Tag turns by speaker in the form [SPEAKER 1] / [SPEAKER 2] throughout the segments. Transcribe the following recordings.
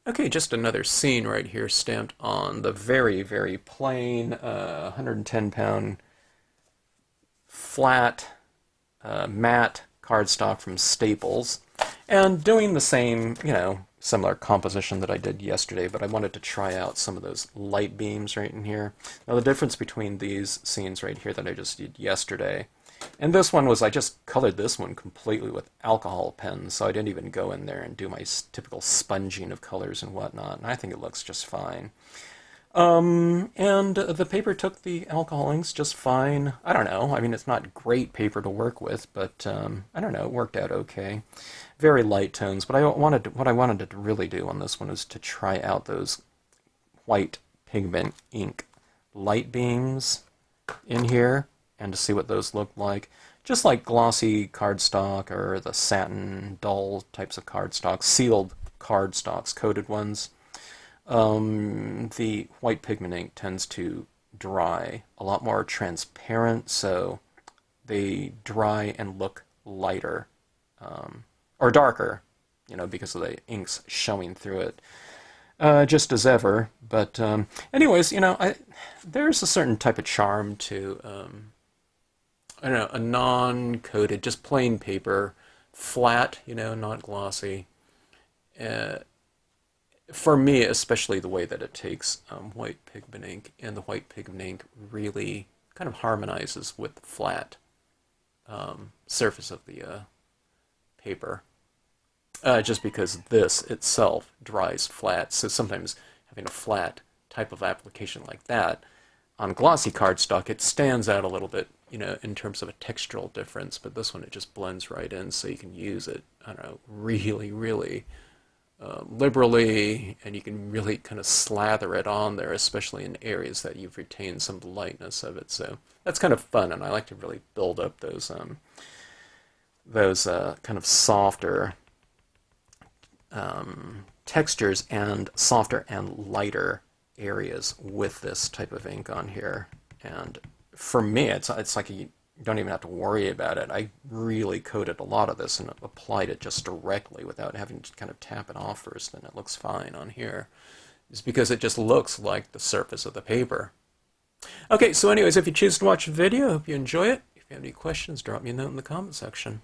[SPEAKER 1] Okay, just another scene right here stamped on the very, very plain 110-pound flat matte cardstock from Staples. And doing the same, similar composition that I did yesterday, but I wanted to try out some of those light beams right in here. Now the difference between these scenes right here that I just did yesterday and this one was I just colored this one completely with alcohol pens, so I didn't even go in there and do my typical sponging of colors and whatnot, and I think it looks just fine. And the paper took the alcohol inks just fine. I don't know. I mean, it's not great paper to work with, but I don't know. It worked out okay. Very light tones, but what I wanted to really do on this one is to try out those white pigment ink light beams in here and to see what those look like. Just like glossy cardstock or the satin dull types of cardstock, sealed cardstocks, coated ones. The white pigment ink tends to dry a lot more transparent, so they dry and look lighter, or darker, because of the inks showing through it, just as ever. But anyways, there's a certain type of charm to, I don't know, a non-coated, just plain paper, flat, not glossy. For me, especially the way that it takes white pigment ink, and the white pigment ink really kind of harmonizes with the flat surface of the paper. Just because this itself dries flat, so sometimes having a flat type of application like that on glossy cardstock, it stands out a little bit, in terms of a textural difference, but this one it just blends right in, so you can use it, I don't know, really, really liberally, and you can really kind of slather it on there, especially in areas that you've retained some of the lightness of it. So that's kind of fun, and I like to really build up those kind of softer textures and softer and lighter areas with this type of ink on here. And for me, it's like you don't even have to worry about it. I really coated a lot of this and applied it just directly without having to kind of tap it off first, and it looks fine on here. It's because it just looks like the surface of the paper. Okay, so anyways, if you choose to watch the video, I hope you enjoy it. If you have any questions, drop me a note in the comment section.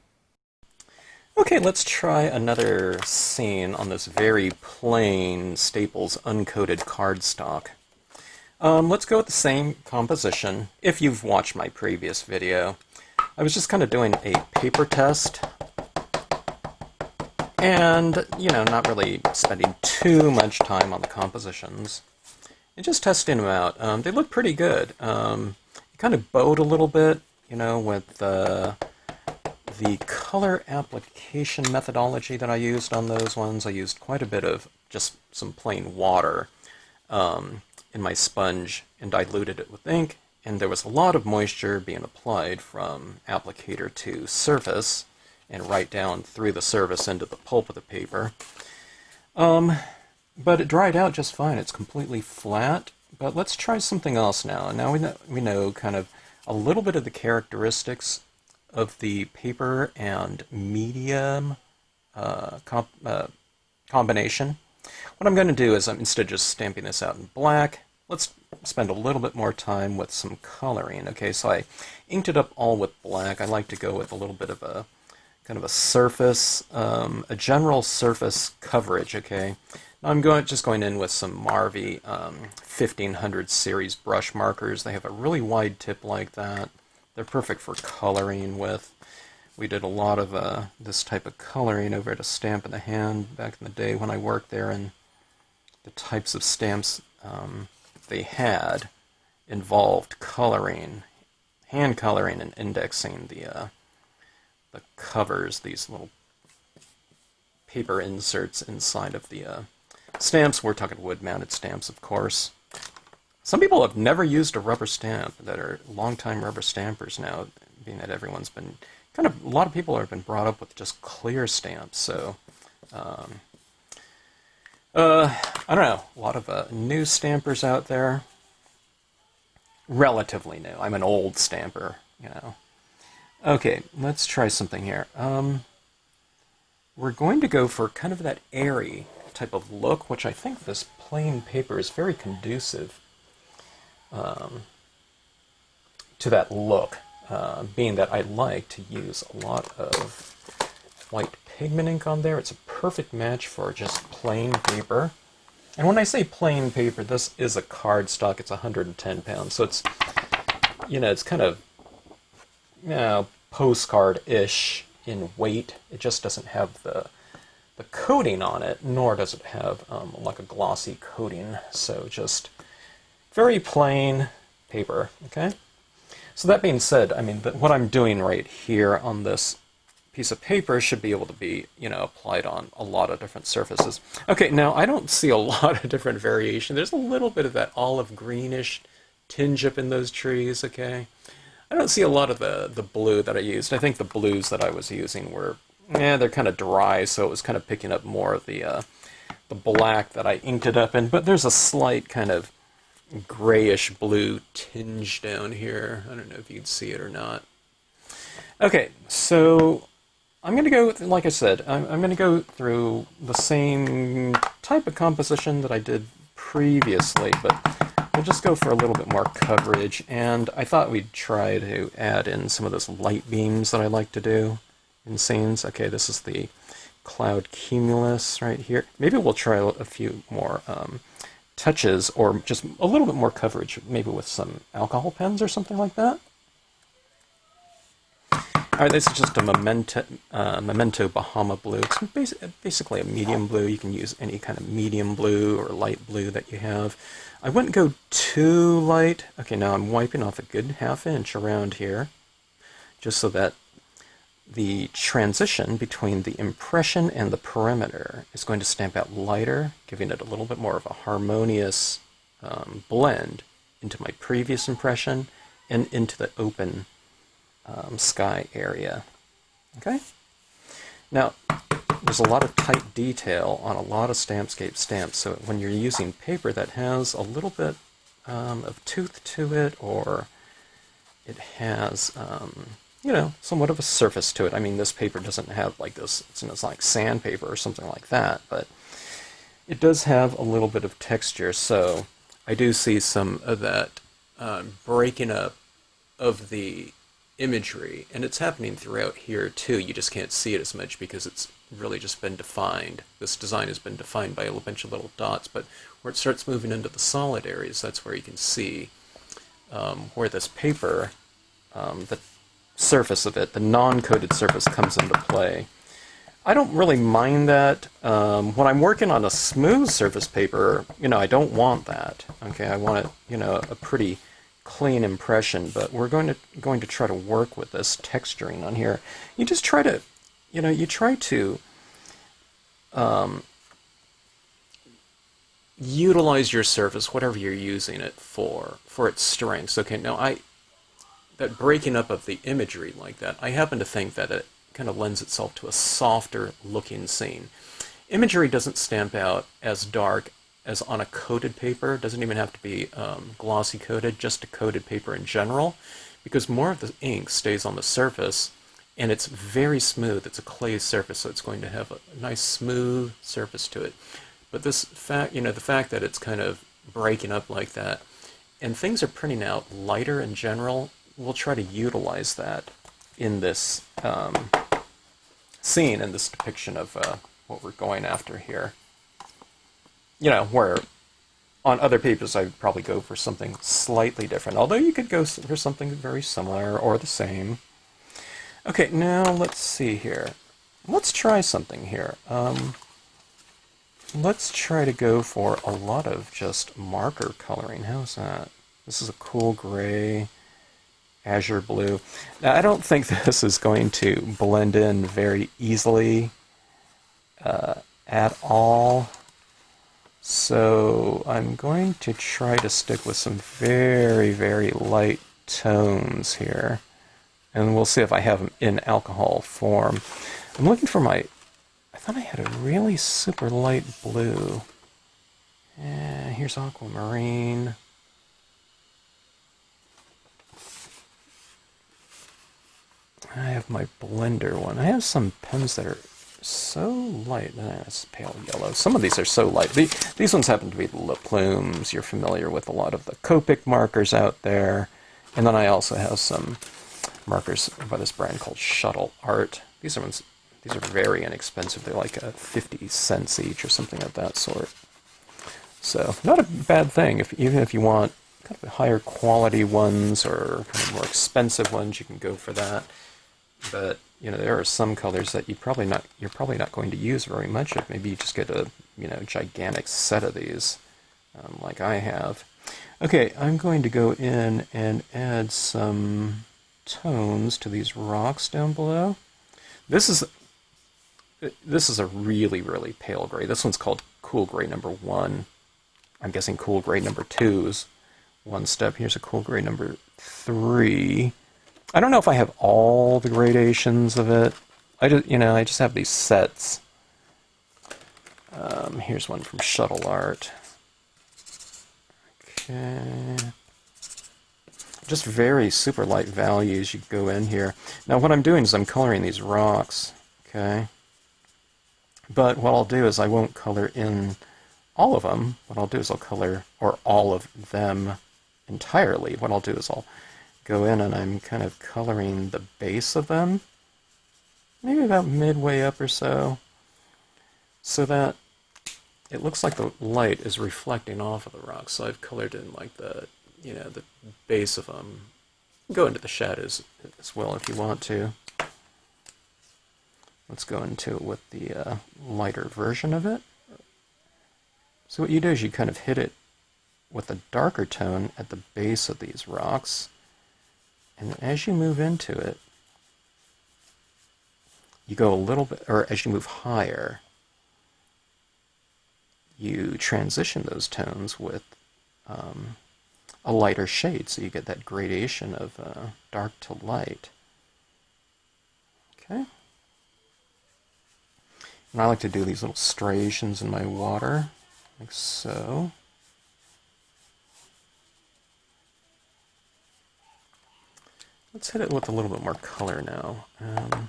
[SPEAKER 1] Okay, let's try another scene on this very plain Staples uncoated cardstock. Let's go with the same composition. If you've watched my previous video, I was just kind of doing a paper test and, not really spending too much time on the compositions and just testing them out. They look pretty good. It kind of bowed a little bit, with the color application methodology that I used on those ones. I used quite a bit of just some plain water in my sponge and diluted it with ink, and there was a lot of moisture being applied from applicator to surface and right down through the surface into the pulp of the paper. But it dried out just fine. It's completely flat. But let's try something else now. Now we know kind of a little bit of the characteristics of the paper and medium combination. What I'm going to do is, instead of just stamping this out in black, let's spend a little bit more time with some coloring. Okay, so I inked it up all with black. I like to go with a little bit of a kind of a surface, a general surface coverage. Okay, now I'm just going in with some Marvy 1500 series brush markers. They have a really wide tip like that. They're perfect for coloring with. We did a lot of this type of coloring over at a Stamp in the Hand back in the day when I worked there, and the types of stamps they had involved coloring, hand coloring, and indexing the covers, these little paper inserts inside of the stamps. We're talking wood-mounted stamps, of course. Some people have never used a rubber stamp that are long-time rubber stampers now, being that everyone's been a lot of people have been brought up with just clear stamps. So, I don't know, a lot of new stampers out there. Relatively new. I'm an old stamper, Okay, let's try something here. We're going to go for kind of that airy type of look, which I think this plain paper is very conducive to that look, being that I like to use a lot of white pigment ink on there. It's a perfect match for just plain paper. And when I say plain paper, this is a cardstock. It's 110 pounds, so it's, you know, it's kind of, you know, postcard-ish in weight. It just doesn't have the coating on it, nor does it have like a glossy coating. So just very plain paper, okay? So that being said, I mean, what I'm doing right here on this piece of paper should be able to be, you know, applied on a lot of different surfaces. Okay, now I don't see a lot of different variation. There's a little bit of that olive greenish tinge up in those trees, okay? I don't see a lot of the blue that I used. I think the blues that I was using were, they're kind of dry, so it was kind of picking up more of the black that I inked it up in, but there's a slight kind of grayish blue tinge down here. I don't know if you can see it or not. Okay, so I'm going to go, like I said, I'm going to go through the same type of composition that I did previously, but we'll just go for a little bit more coverage, and I thought we'd try to add in some of those light beams that I like to do in scenes. Okay, this is the cloud cumulus right here. Maybe we'll try a few more touches, or just a little bit more coverage, maybe with some alcohol pens or something like that. Alright, this is just a Memento Bahama blue. It's basically a medium blue. You can use any kind of medium blue or light blue that you have. I wouldn't go too light. Okay, now I'm wiping off a good half-inch around here, just so that the transition between the impression and the perimeter is going to stamp out lighter, giving it a little bit more of a harmonious blend into my previous impression and into the open sky area. Okay? Now, there's a lot of tight detail on a lot of Stampscape stamps, so when you're using paper that has a little bit of tooth to it, or it has, you know, somewhat of a surface to it. I mean, this paper doesn't have like this, it's like sandpaper or something like that, but it does have a little bit of texture, so I do see some of that breaking up of the imagery, and it's happening throughout here too. You just can't see it as much because it's really just been defined. This design has been defined by a bunch of little dots, but where it starts moving into the solid areas, that's where you can see where this paper, the surface of it, the non-coated surface, comes into play. I don't really mind that. When I'm working on a smooth surface paper, you know, I don't want that. Okay, I want it, you know, a pretty clean impression, but we're going to try to work with this texturing on here. You just try to, you know, you try to utilize your surface, whatever you're using it for its strengths. Okay, now that breaking up of the imagery like that, I happen to think that it kind of lends itself to a softer looking scene. Imagery doesn't stamp out as dark as on a coated paper. It doesn't even have to be glossy coated, just a coated paper in general, because more of the ink stays on the surface, and it's very smooth. It's a clay surface, so it's going to have a nice smooth surface to it. But this fact, you know, the fact that it's kind of breaking up like that, and things are printing out lighter in general, we'll try to utilize that in this scene, in this depiction of what we're going after here. You know, where on other papers I'd probably go for something slightly different, although you could go for something very similar or the same. Okay, now let's see here. Let's try something here. Let's try to go for a lot of just marker coloring. How's that? This is a cool gray, azure blue. Now, I don't think this is going to blend in very easily at all. So I'm going to try to stick with some very, very light tones here. And we'll see if I have them in alcohol form. I'm looking for I thought I had a really super light blue. Here's aquamarine. I have my blender one. I have some pens that are so light. That's pale yellow. Some of these are so light. These ones happen to be the Le Plumes. You're familiar with a lot of the Copic markers out there. And then I also have some markers by this brand called Shuttle Art. These are very inexpensive. They're like 50 cents each or something of that sort. So not a bad thing. Even if you want kind of higher quality ones or kind of more expensive ones, you can go for that. But there are some colors that you're probably not going to use very much of. Maybe you just get a gigantic set of these, like I have. Okay, I'm going to go in and add some tones to these rocks down below. This is a really, really pale gray. This one's called Cool Gray number 1. I'm guessing Cool Gray number 2 is one step. Here's a Cool Gray number 3. I don't know if I have all the gradations of it. I just have these sets. Here's one from Shuttle Art. Okay. Just very super light values you go in here. Now what I'm doing is I'm coloring these rocks, okay? But what I'll do is I won't color in all of them. What I'll do is I'll color, or all of them entirely. What I'll do is I'll go in and I'm kind of coloring the base of them, maybe about midway up or so that it looks like the light is reflecting off of the rocks. So I've colored in like the base of them. Go into the shadows as well if you want to. Let's go into it with the lighter version of it. So what you do is you kind of hit it with a darker tone at the base of these rocks. And as you move into it, you go a little bit, or as you move higher, you transition those tones with a lighter shade, so you get that gradation of dark to light. Okay. And I like to do these little striations in my water, like so. Let's hit it with a little bit more color now. Let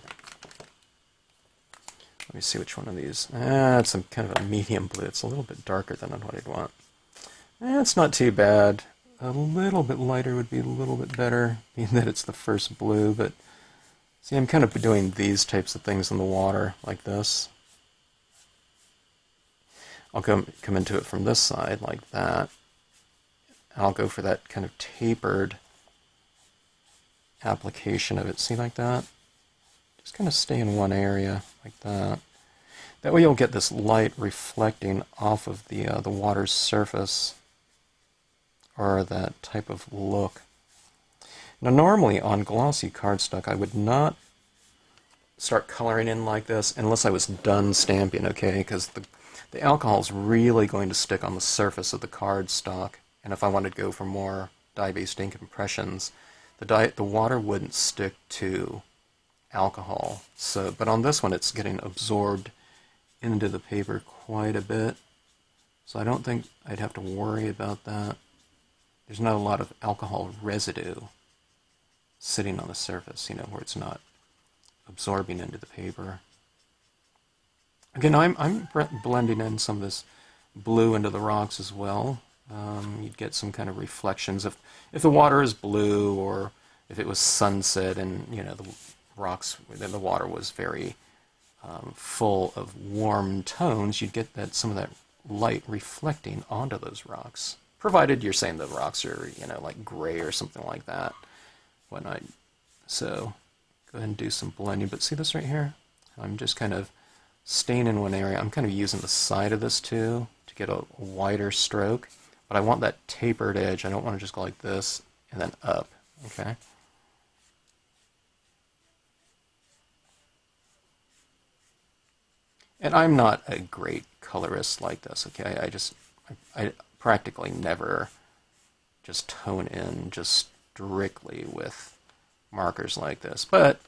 [SPEAKER 1] me see which one of these. It's some kind of a medium blue. It's a little bit darker than what I'd want. It's not too bad. A little bit lighter would be a little bit better, being that it's the first blue, but see, I'm kind of doing these types of things in the water, like this. I'll come into it from this side, like that. I'll go for that kind of tapered application of it. See, like that? Just kind of stay in one area, like that. That way you'll get this light reflecting off of the water's surface, or that type of look. Now normally on glossy cardstock I would not start coloring in like this unless I was done stamping, okay? Because the alcohol is really going to stick on the surface of the cardstock, and if I wanted to go for more dye-based ink impressions, the water wouldn't stick to alcohol. So, but on this one it's getting absorbed into the paper quite a bit, so I don't think I'd have to worry about that. There's not a lot of alcohol residue sitting on the surface, where it's not absorbing into the paper. Again, I'm blending in some of this blue into the rocks as well. You'd get some kind of reflections if the water is blue, or if it was sunset and the rocks, then the water was very full of warm tones. You'd get some of that light reflecting onto those rocks, provided you're saying the rocks are like gray or something like that. So go ahead and do some blending. But see this right here? I'm just kind of staying in one area. I'm kind of using the side of this too to get a wider stroke, but I want that tapered edge. I don't want to just go like this and then up, okay? And I'm not a great colorist like this, okay? I practically never just tone in just strictly with markers like this, but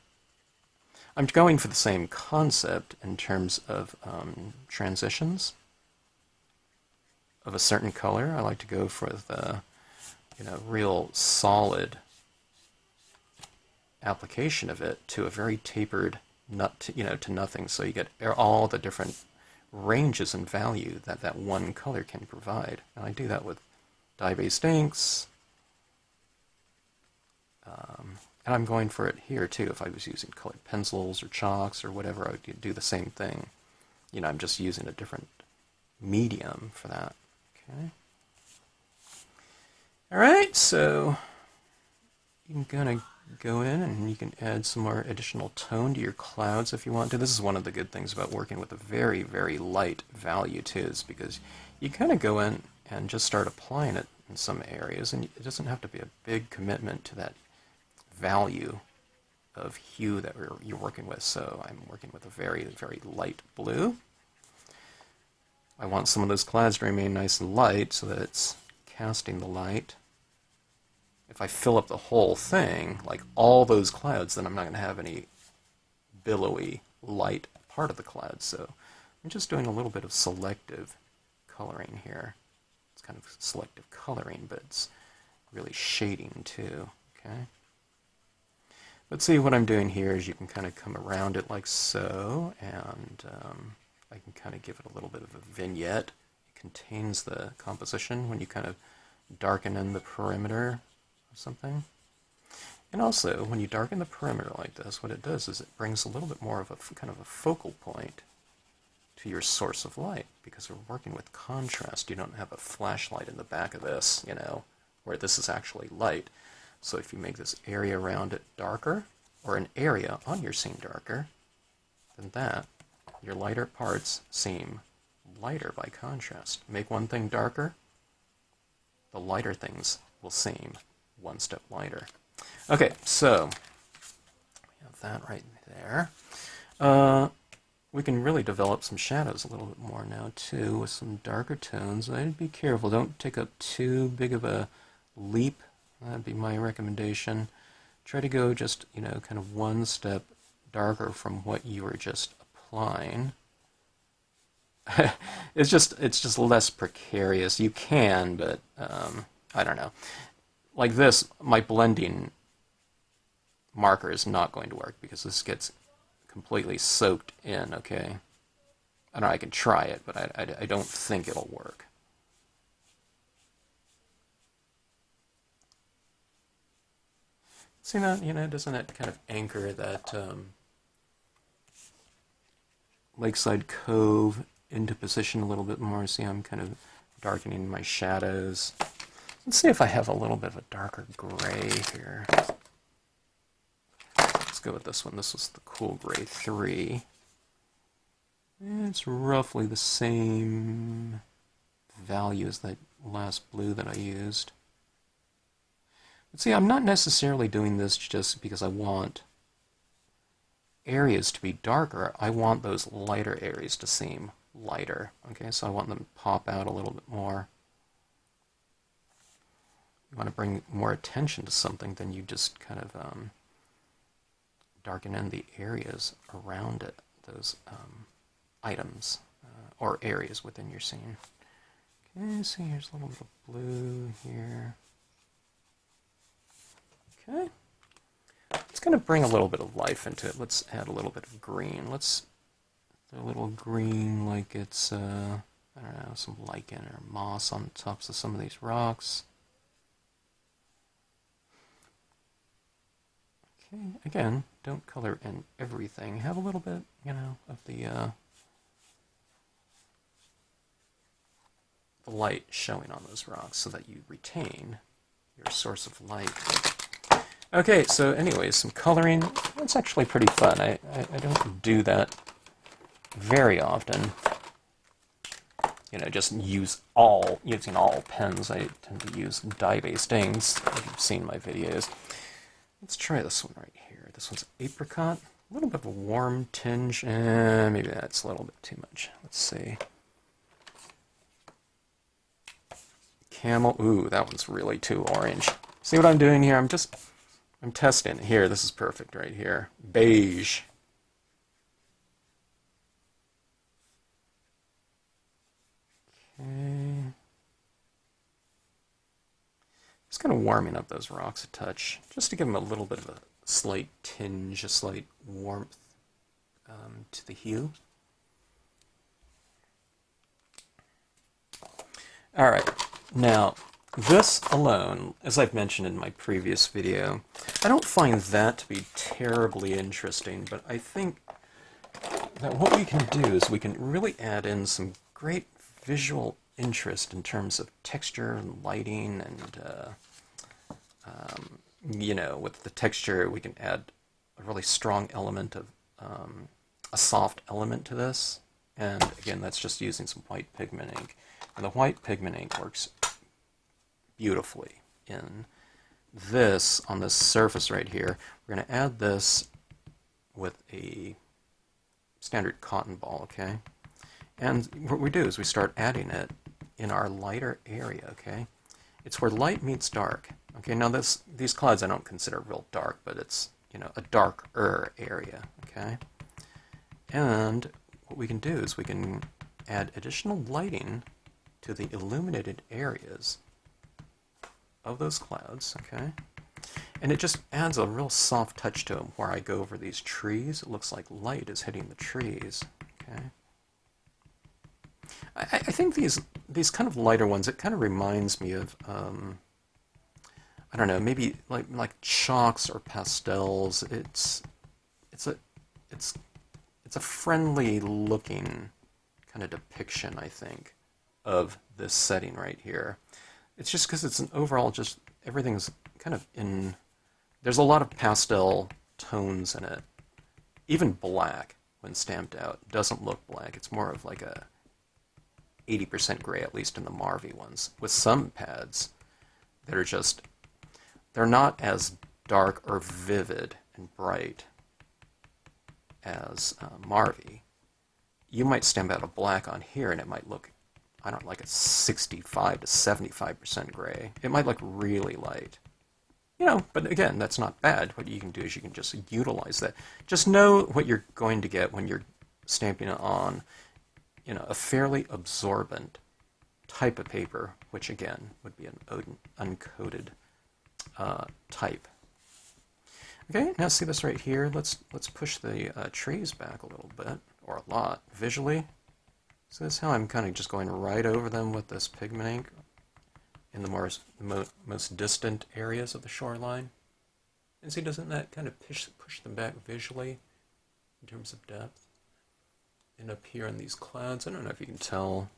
[SPEAKER 1] I'm going for the same concept in terms of transitions of a certain color. I like to go for the real solid application of it to a very tapered to nothing, so you get all the different ranges and value that that one color can provide. And I do that with dye-based inks, and I'm going for it here too. If I was using colored pencils or chalks or whatever, I would do the same thing. I'm just using a different medium for that. Okay. All right, so you can kind of go in and you can add some more additional tone to your clouds if you want to. This is one of the good things about working with a very, very light value too, is because you kind of go in and just start applying it in some areas, and it doesn't have to be a big commitment to that value of hue that you're working with. So I'm working with a very, very light blue. I want some of those clouds to remain nice and light so that it's casting the light. If I fill up the whole thing, like all those clouds, then I'm not going to have any billowy light part of the cloud. So I'm just doing a little bit of selective coloring here. It's kind of selective coloring, but it's really shading too. Okay. But see, what I'm doing here is you can kind of come around it like so, and I can kind of give it a little bit of a vignette. It contains the composition when you kind of darken in the perimeter of something. And also, when you darken the perimeter like this, what it does is it brings a little bit more of a kind of a focal point to your source of light, because we're working with contrast. You don't have a flashlight in the back of this, where this is actually light. So if you make this area around it darker, or an area on your scene darker, then your lighter parts seem lighter by contrast. Make one thing darker, the lighter things will seem one step lighter. Okay, so we have that right there. We can really develop some shadows a little bit more now too, with some darker tones. I'd be careful, don't take up too big of a leap. That'd be my recommendation. Try to go just, kind of one step darker from what you were just applying. It's just less precarious. You can, but I don't know. Like this, my blending marker is not going to work because this gets completely soaked in, okay? I don't know, I can try it, but I don't think it'll work. See that, doesn't it kind of anchor that Lakeside Cove into position a little bit more? See, I'm kind of darkening my shadows. Let's see if I have a little bit of a darker gray here. Let's go with this one. This is the Cool Gray 3. It's roughly the same value as that last blue that I used. But see, I'm not necessarily doing this just because I want areas to be darker. I want those lighter areas to seem lighter. Okay, so I want them to pop out a little bit more. You want to bring more attention to something than you just kind of darken in the areas around it, those items or areas within your scene. Okay, so here's a little bit of blue here. Okay, it's going to bring a little bit of life into it. Let's add a little bit of green. Let's do a little green like it's, I don't know, some lichen or moss on the tops of some of these rocks. Okay, again, don't color in everything. Have a little bit, of the light showing on those rocks so that you retain your source of light. Okay, so anyways, some coloring. That's actually pretty fun. I don't do that very often. Just using all pens. I tend to use dye-based inks, if you've seen my videos. Let's try this one right here. This one's apricot. A little bit of a warm tinge. Maybe that's a little bit too much. Let's see. Camel. Ooh, that one's really too orange. See what I'm doing here? I'm testing. Here, this is perfect right here. Beige. Okay. Just kind of warming up those rocks a touch, just to give them a little bit of a slight tinge, a slight warmth. to the hue. Alright, now this alone, as I've mentioned in my previous video, I don't find that to be terribly interesting, but I think that what we can do is we can really add in some great visual interest in terms of texture and lighting, and you know, with the texture we can add a really strong element of a soft element to this, and again that's just using some white pigment ink. And the white pigment ink works beautifully in this, on this surface right here. We're going to add this with a standard cotton ball, okay? And what we do is we start adding it in our lighter area, okay? It's where light meets dark. Okay, now these clouds I don't consider real dark, but it's, you know, a darker area, okay? And what we can do is we can add additional lighting to the illuminated areas of those clouds, okay? And it just adds a real soft touch to them. Where I go over these trees, it looks like light is hitting the trees, okay? I think these kind of lighter ones, it kind of reminds me of, I don't know, maybe like chalks or pastels. It's a friendly looking kind of depiction, I think, of this setting right here. It's just because it's an overall, just everything's kind of in, there's a lot of pastel tones in it. Even black, when stamped out, doesn't look black. It's more of like a 80% gray, at least in the Marvy ones, with some pads that are just, they're not as dark or vivid and bright as Marvy. You might stamp out a black on here and it might look, I don't know, like a 65 to 75% gray. It might look really light. You know, but again, that's not bad. What you can do is you can just utilize that. Just know what you're going to get when you're stamping it on, you know, a fairly absorbent type of paper, which again would be an uncoated type. Okay, now see this right here? Let's push the trees back a little bit, or a lot, visually. So this is how I'm kind of just going right over them with this pigment ink in the most distant areas of the shoreline. And see, doesn't that kind of push them back visually in terms of depth? And up here in these clouds, I don't know if you can tell,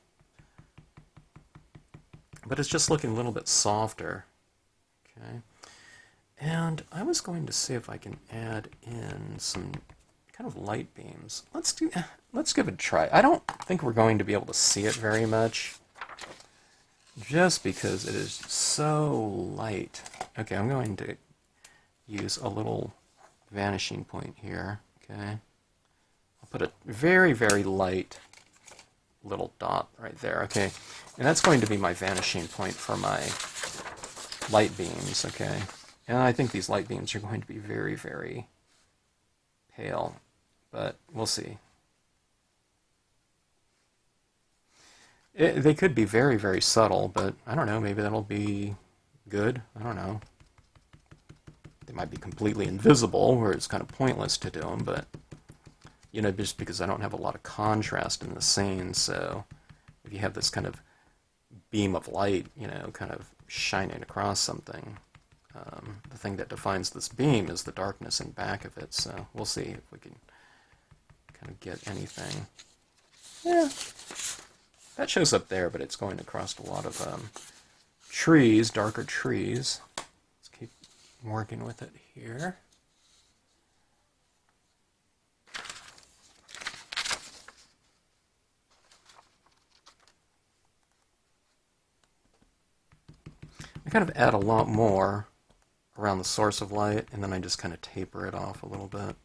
[SPEAKER 1] but it's just looking a little bit softer. Okay, and I was going to see if I can add in some kind of light beams. Let's give it a try. I don't think we're going to be able to see it very much, just because it is so light. Okay, I'm going to use a little vanishing point here. Okay, I'll put a very, very light little dot right there. Okay, and that's going to be my vanishing point for my light beams. Okay, and I think these light beams are going to be very, very pale, but we'll see. They could be very, very subtle, but I don't know, maybe that'll be good. I don't know. They might be completely invisible, where it's kind of pointless to do them, but, you know, just because I don't have a lot of contrast in the scene, so if you have this kind of beam of light, you know, kind of shining across something, the thing that defines this beam is the darkness in back of it, so we'll see if we can kind of get anything. Yeah. That shows up there, but it's going across a lot of trees, darker trees. Let's keep working with it here. I kind of add a lot more around the source of light, and then I just kind of taper it off a little bit.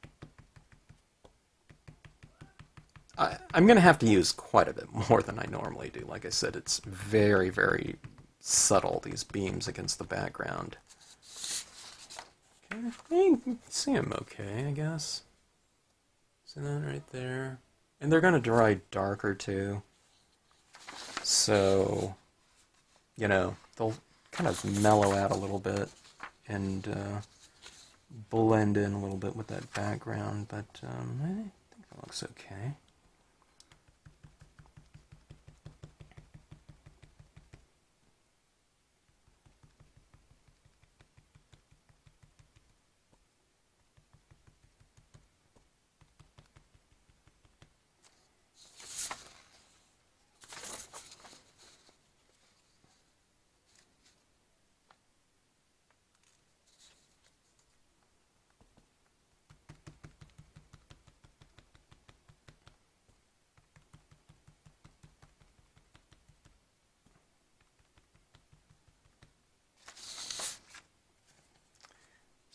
[SPEAKER 1] I'm going to have to use quite a bit more than I normally do. Like I said, it's very, very subtle, these beams against the background. Okay, you can see them okay, I guess. See that right there? And they're going to dry darker, too. So, you know, they'll kind of mellow out a little bit and blend in a little bit with that background, but I think That looks okay.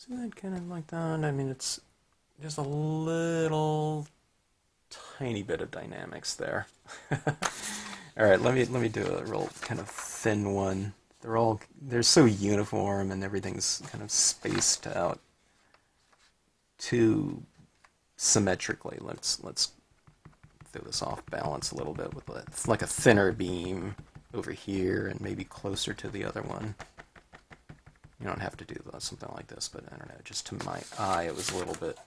[SPEAKER 1] See that kind of like that? I mean, it's just a little tiny bit of dynamics there. All right, let me do a real kind of thin one. They're so uniform and everything's kind of spaced out too symmetrically. Let's throw this off balance a little bit with like a thinner beam over here and maybe closer to the other one. You don't have to do something like this, but I don't know, just to my eye it was a little bit...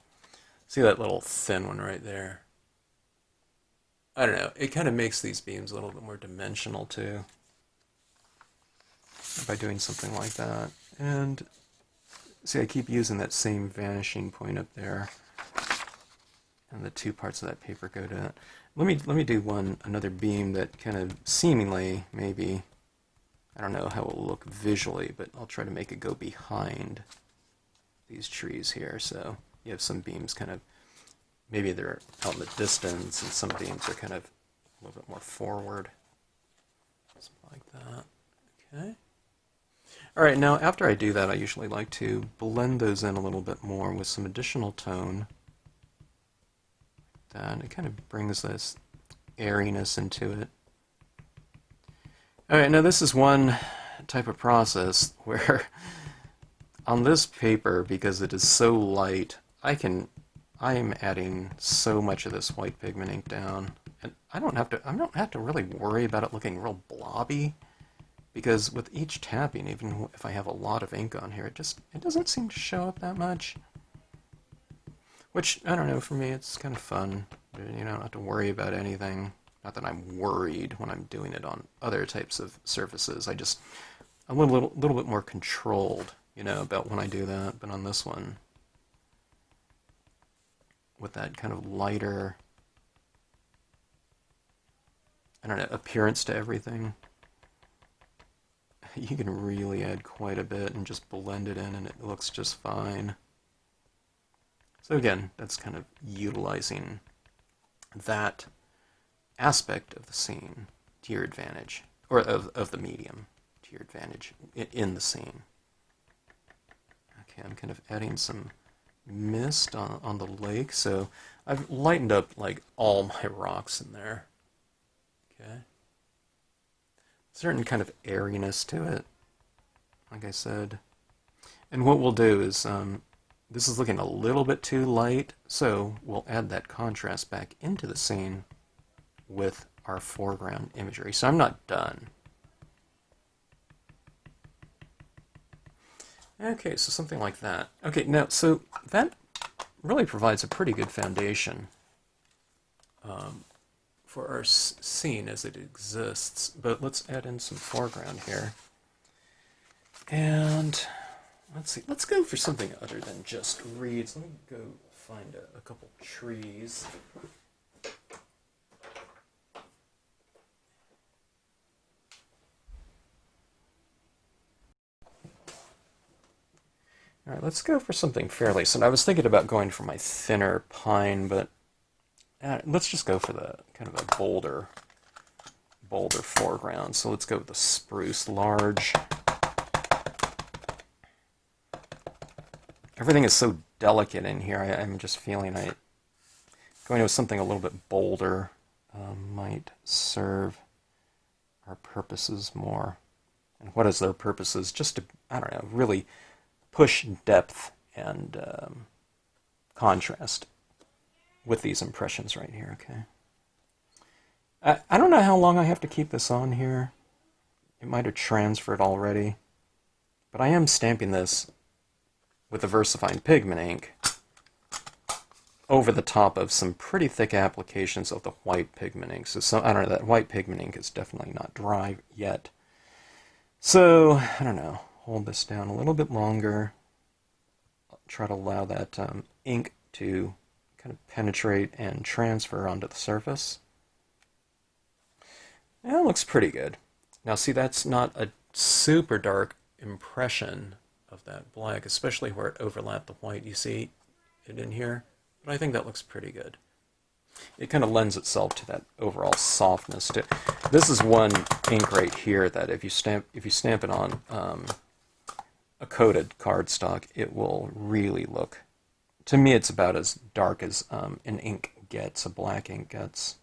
[SPEAKER 1] See that little thin one right there? I don't know, it kind of makes these beams a little bit more dimensional too by doing something like that. And see, I keep using that same vanishing point up there, and the two parts of that paper go to it. Let me do another beam that kind of seemingly, maybe, I don't know how it will look visually, but I'll try to make it go behind these trees here. So you have some beams kind of, maybe they're out in the distance, and some beams are kind of a little bit more forward. Something like that. Okay. All right, now after I do that, I usually like to blend those in a little bit more with some additional tone. Then it kind of brings this airiness into it. All right, now this is one type of process where on this paper, because it is so light, I am adding so much of this white pigment ink down, and I don't have to really worry about it looking real blobby, because with each tapping, even if I have a lot of ink on here, it doesn't seem to show up that much. Which, I don't know, for me it's kind of fun. You don't have to worry about anything. Not that I'm worried when I'm doing it on other types of surfaces. I'm a little bit more controlled, about when I do that. But on this one, with that kind of lighter, I don't know, appearance to everything, you can really add quite a bit and just blend it in, and it looks just fine. So again, that's kind of utilizing that aspect of the scene to your advantage, or of the medium to your advantage in the scene. Okay, I'm kind of adding some mist on the lake, so I've lightened up like all my rocks in there. Okay. Certain kind of airiness to it, like I said. And what we'll do is, this is looking a little bit too light, so we'll add that contrast back into the scene with our foreground imagery. So I'm not done. Okay, so something like that. Okay, now, so that really provides a pretty good foundation for our scene as it exists, but let's add in some foreground here. And let's see, let's go for something other than just reeds. Let me go find a couple trees. All right, let's go for something fairly. So I was thinking about going for my thinner pine, but let's just go for the kind of a bolder foreground. So let's go with the spruce large. Everything is so delicate in here. I'm just feeling going with something a little bit bolder might serve our purposes more. And what is their purposes? Just to, I don't know, really push depth and contrast with these impressions right here, okay? I don't know how long I have to keep this on here. It might have transferred already. But I am stamping this with the VersaFine Pigment Ink. over the top of some pretty thick applications of the white pigment ink. So I don't know, that white pigment ink is definitely not dry yet. So, I don't know, hold this down a little bit longer. I'll try to allow that ink to kind of penetrate and transfer onto the surface. That looks pretty good. Now see, that's not a super dark impression of that black, especially where it overlapped the white. You see it in here? But I think that looks pretty good. It kind of lends itself to that overall softness too. This is one ink right here that if you stamp it on a coated cardstock, it will really look. To me, it's about as dark as an ink gets, a black ink gets.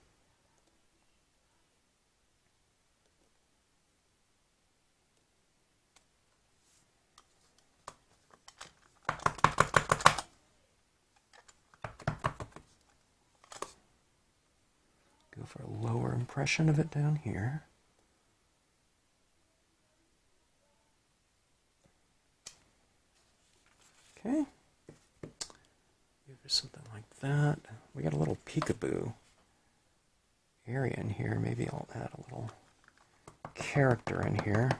[SPEAKER 1] Go for a lower impression of it down here. Okay. Give it something like that. We got a little peekaboo area in here. Maybe I'll add a little character in here.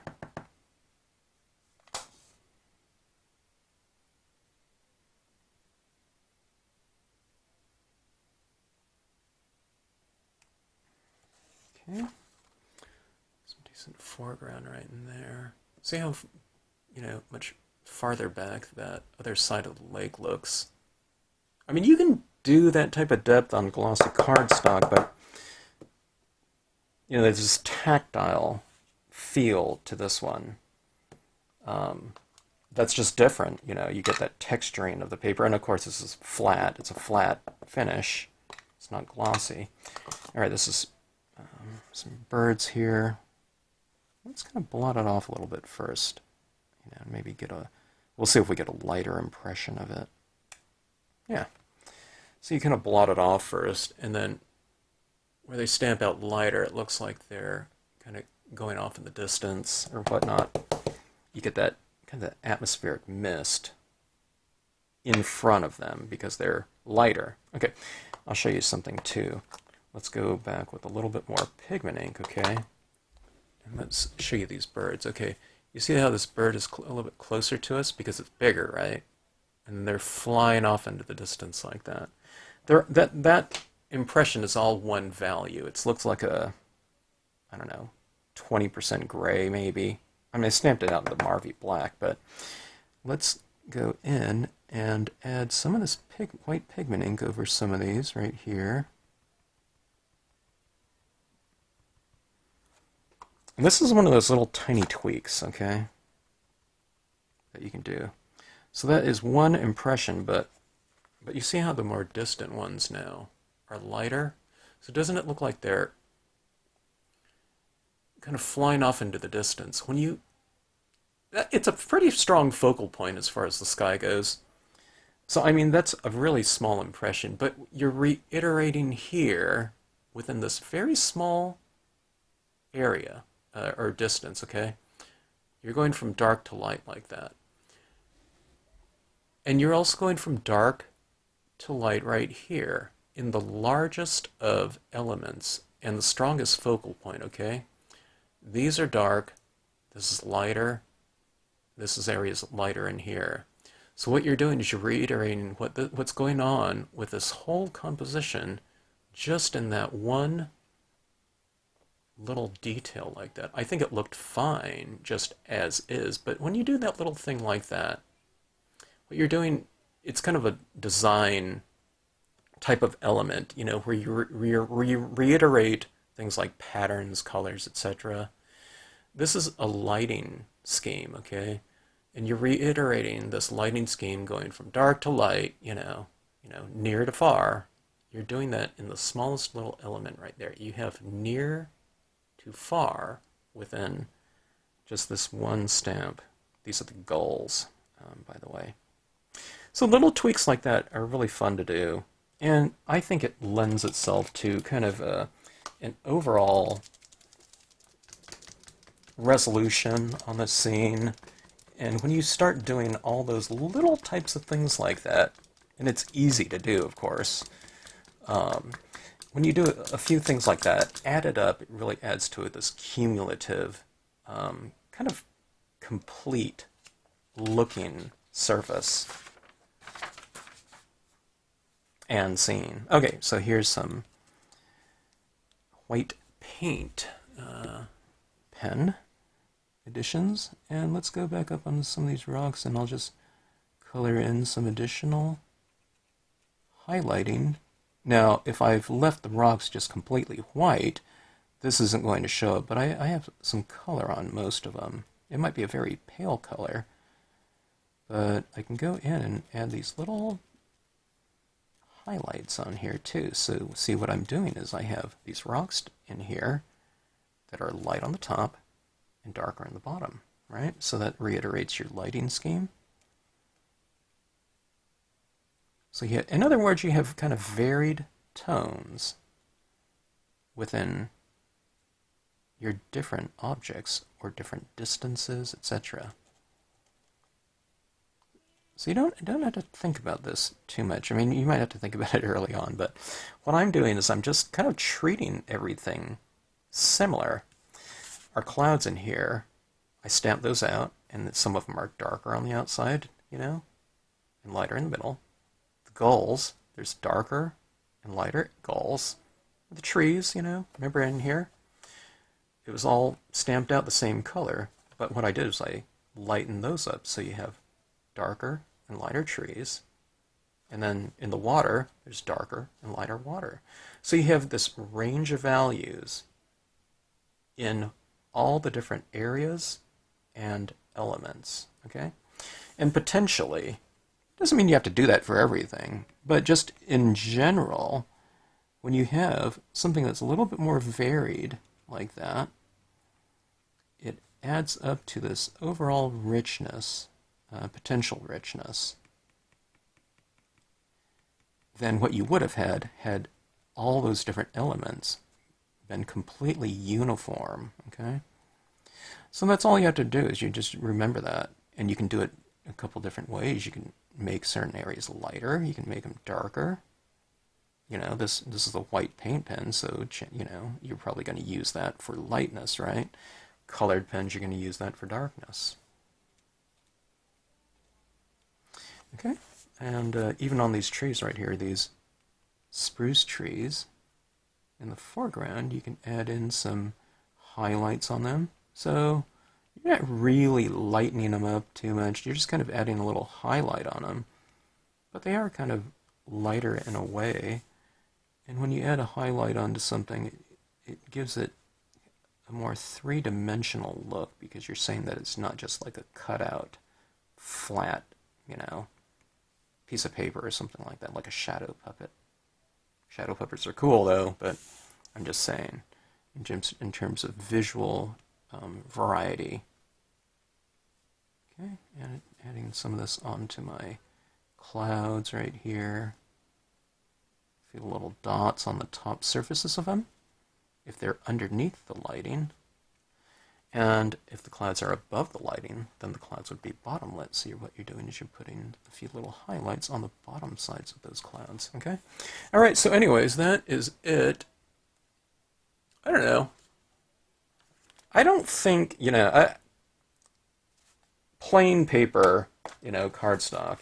[SPEAKER 1] Okay, some decent foreground right in there. See how, much farther back that other side of the lake looks. I mean, you can do that type of depth on glossy cardstock, but, there's this tactile feel to this one. That's just different, you get that texturing of the paper, and of course this is flat. It's a flat finish. It's not glossy. All right, this is some birds here. Let's kind of blot it off a little bit first. Maybe we'll see if we get a lighter impression of it. Yeah. So you kind of blot it off first, and then where they stamp out lighter, it looks like they're kind of going off in the distance or whatnot. You get that kind of atmospheric mist in front of them because they're lighter. Okay, I'll show you something too. Let's go back with a little bit more pigment ink, okay? And let's show you these birds. Okay, you see how this bird is a little bit closer to us because it's bigger, right? And they're flying off into the distance like that. That impression is all one value. It looks like a, I don't know, 20% gray maybe. I mean, I stamped it out in the Marvy black, but let's go in and add some of this white pigment ink over some of these right here. And this is one of those little tiny tweaks, okay, that you can do. So that is one impression, but you see how the more distant ones now are lighter? So doesn't it look like they're kind of flying off into the distance? It's a pretty strong focal point as far as the sky goes. So, I mean, that's a really small impression, but you're reiterating here within this very small area. Or distance, okay? You're going from dark to light like that. And you're also going from dark to light right here in the largest of elements and the strongest focal point, okay? These are dark, this is lighter, this is areas lighter in here. So what you're doing is you're reiterating what's going on with this whole composition just in that one little detail like that. I think it looked fine just as is, but when you do that little thing like that, what you're doing, it's kind of a design type of element, where you reiterate things like patterns, colors, etc. This is a lighting scheme, okay? And you're reiterating this lighting scheme going from dark to light, near to far. You're doing that in the smallest little element right there. You have near to far within just this one stamp. These are the Gulls, by the way. So little tweaks like that are really fun to do, and I think it lends itself to kind of an overall resolution on the scene. And when you start doing all those little types of things like that, And it's easy to do, of course. When you do a few things like that, add it up, it really adds to it this cumulative, kind of complete looking surface and scene. Okay, so here's some white paint pen additions, and let's go back up on some of these rocks, and I'll just color in some additional highlighting. Now, if I've left the rocks just completely white, this isn't going to show up, but I have some color on most of them. It might be a very pale color, but I can go in and add these little highlights on here too. So see, what I'm doing is I have these rocks in here that are light on the top and darker on the bottom, right? So that reiterates your lighting scheme. So in other words, you have kind of varied tones within your different objects or different distances, etc. So you don't have to think about this too much. I mean, you might have to think about it early on, but what I'm doing is I'm just kind of treating everything similar. Our clouds in here, I stamp those out, and some of them are darker on the outside, you know, and lighter in the middle. The gulls, there's darker and lighter gulls. The trees, you know, remember in here? It was all stamped out the same color, but what I did is I lightened those up so you have darker and lighter trees, and then in the water there's darker and lighter water. So you have this range of values in all the different areas and elements, okay? And potentially, doesn't mean you have to do that for everything, but just in general, when you have something that's a little bit more varied like that, it adds up to this overall richness, potential richness, than what you would have had all those different elements been completely uniform, okay? So that's all you have to do, is you just remember that, and you can do it a couple different ways. You can make certain areas lighter, you can make them darker. You know, this is the white paint pen, so, you know, you're probably going to use that for lightness, right? Colored pens, you're going to use that for darkness. Okay, and even on these trees right here, these spruce trees, in the foreground, you can add in some highlights on them. So you're not really lightening them up too much, you're just kind of adding a little highlight on them. But they are kind of lighter in a way. And when you add a highlight onto something, it gives it a more three-dimensional look, because you're saying that it's not just like a cutout, flat, you know, piece of paper or something like that, like a shadow puppet. Shadow puppets are cool, though, but I'm just saying, in terms of visual variety. Okay, and adding some of this onto my clouds right here. Feel little dots on the top surfaces of them, if they're underneath the lighting. And if the clouds are above the lighting, then the clouds would be bottom lit. So what you're doing is you're putting a few little highlights on the bottom sides of those clouds, okay? All right, so anyways, that is it. I don't know. I don't think, you know, plain paper, you know, cardstock,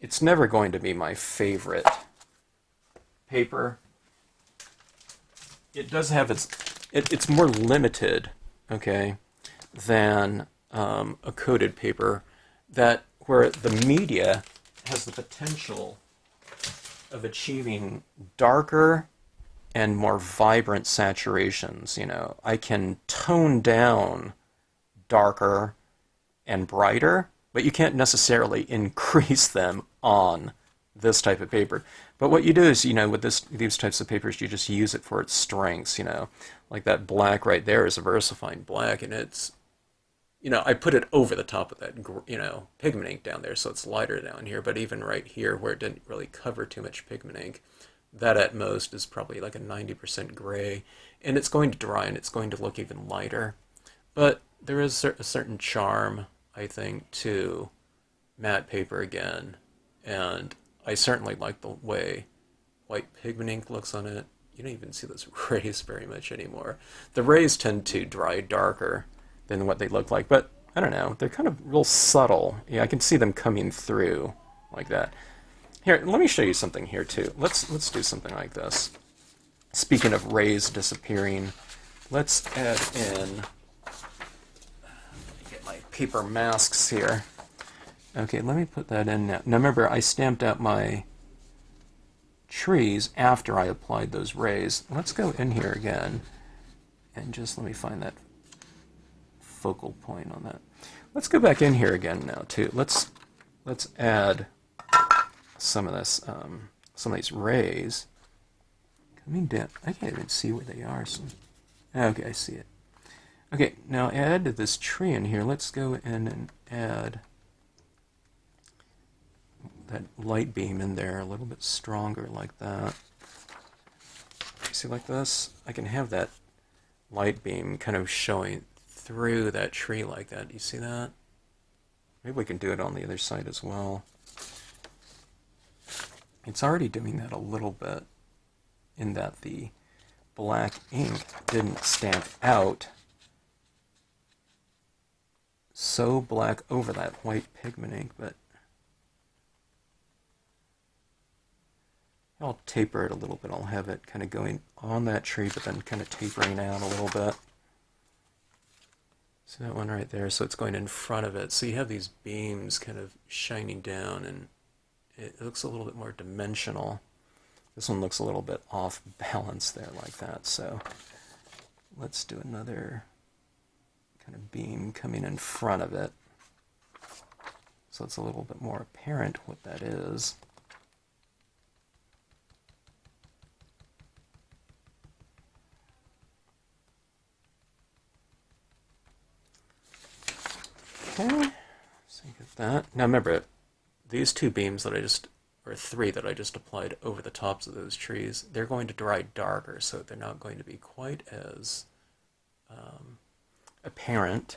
[SPEAKER 1] it's never going to be my favorite paper. It does have it's more limited, okay, than a coated paper, that where the media has the potential of achieving darker and more vibrant saturations. You know, I can tone down darker and brighter, but you can't necessarily increase them on this type of paper. But what you do is, you know, with these types of papers, you just use it for its strengths, you know. Like that black right there is a VersaFine black, and it's, you know, I put it over the top of that, you know, pigment ink down there, so it's lighter down here. But even right here, where it didn't really cover too much pigment ink, that at most is probably like a 90% gray, and it's going to dry and it's going to look even lighter. But there is a certain charm, I think, to matte paper again, and I certainly like the way white pigment ink looks on it. You don't even see those rays very much anymore. The rays tend to dry darker than what they look like, but I don't know. They're kind of real subtle. Yeah, I can see them coming through like that. Here, let me show you something here too. Let's do something like this. Speaking of rays disappearing, let's add in. Let me get my paper masks here. Okay, let me put that in now. Now remember, I stamped out my trees after I applied those rays. Let's go in here again and just let me find that focal point on that. Let's go back in here again now too. Let's add some of this, some of these rays coming down. I can't even see where they are. So, okay, I see it. Okay, now add to this tree in here. Let's go in and add that light beam in there a little bit stronger like that. See, like this? I can have that light beam kind of showing through that tree like that. You see that? Maybe we can do it on the other side as well. It's already doing that a little bit in that the black ink didn't stamp out so black over that white pigment ink, but I'll taper it a little bit. I'll have it kind of going on that tree, but then kind of tapering out a little bit. See that one right there? So it's going in front of it. So you have these beams kind of shining down, and it looks a little bit more dimensional. This one looks a little bit off balance there like that. So let's do another kind of beam coming in front of it. So it's a little bit more apparent what that is. Okay, so you get that. Now remember, these two beams that I just, or three that I just applied over the tops of those trees, they're going to dry darker, so they're not going to be quite as apparent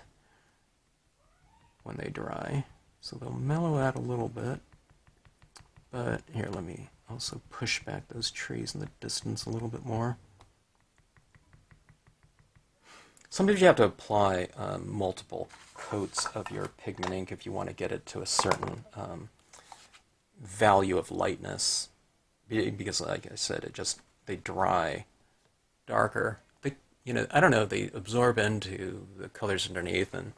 [SPEAKER 1] when they dry. So they'll mellow out a little bit. But here, let me also push back those trees in the distance a little bit more. Sometimes you have to apply multiple coats of your pigment ink if you want to get it to a certain value of lightness, because like I said, they dry darker. I don't know, they absorb into the colors underneath, and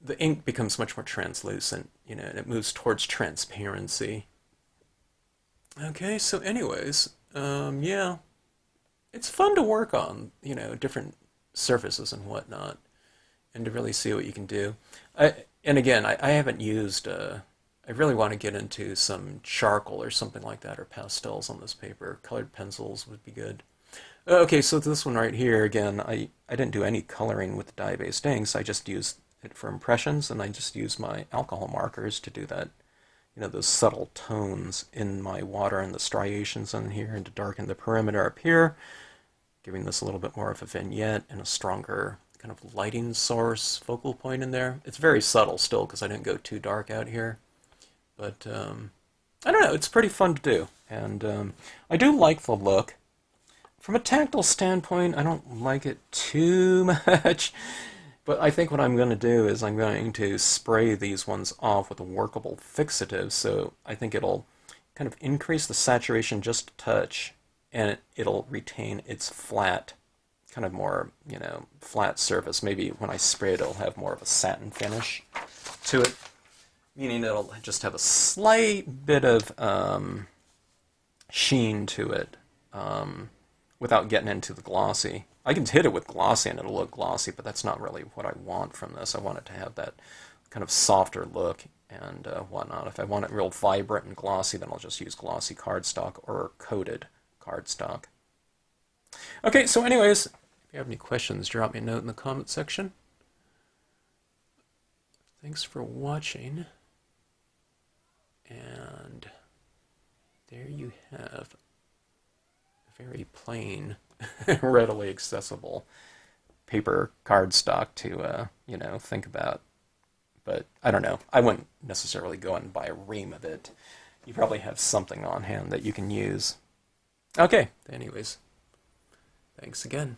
[SPEAKER 1] the ink becomes much more translucent, and it moves towards transparency. Okay, so anyways, yeah. It's fun to work on, different surfaces and whatnot, and to really see what you can do. And again, I haven't used, I really want to get into some charcoal or something like that, or pastels on this paper. Colored pencils would be good. Okay, so this one right here, again, I didn't do any coloring with dye-based inks. I just used it for impressions, and I just used my alcohol markers to do that, those subtle tones in my water and the striations in here, and to darken the perimeter up here, giving this a little bit more of a vignette and a stronger kind of lighting source focal point in there. It's very subtle still because I didn't go too dark out here. But I don't know, it's pretty fun to do. And I do like the look. From a tactile standpoint, I don't like it too much. But I think what I'm going to do is I'm going to spray these ones off with a workable fixative. So I think it'll kind of increase the saturation just a touch, and it'll retain its flat, kind of more, flat surface. Maybe when I spray it, it'll have more of a satin finish to it, meaning it'll just have a slight bit of sheen to it without getting into the glossy. I can hit it with glossy and it'll look glossy, but that's not really what I want from this. I want it to have that kind of softer look and whatnot. If I want it real vibrant and glossy, then I'll just use glossy cardstock or coated cardstock. Okay, so anyways, if you have any questions, drop me a note in the comment section. Thanks for watching. And there you have a very plain, readily accessible paper cardstock to, think about but I don't know. I wouldn't necessarily go and buy a ream of it. You probably have something on hand that you can use. Okay, anyways, thanks again.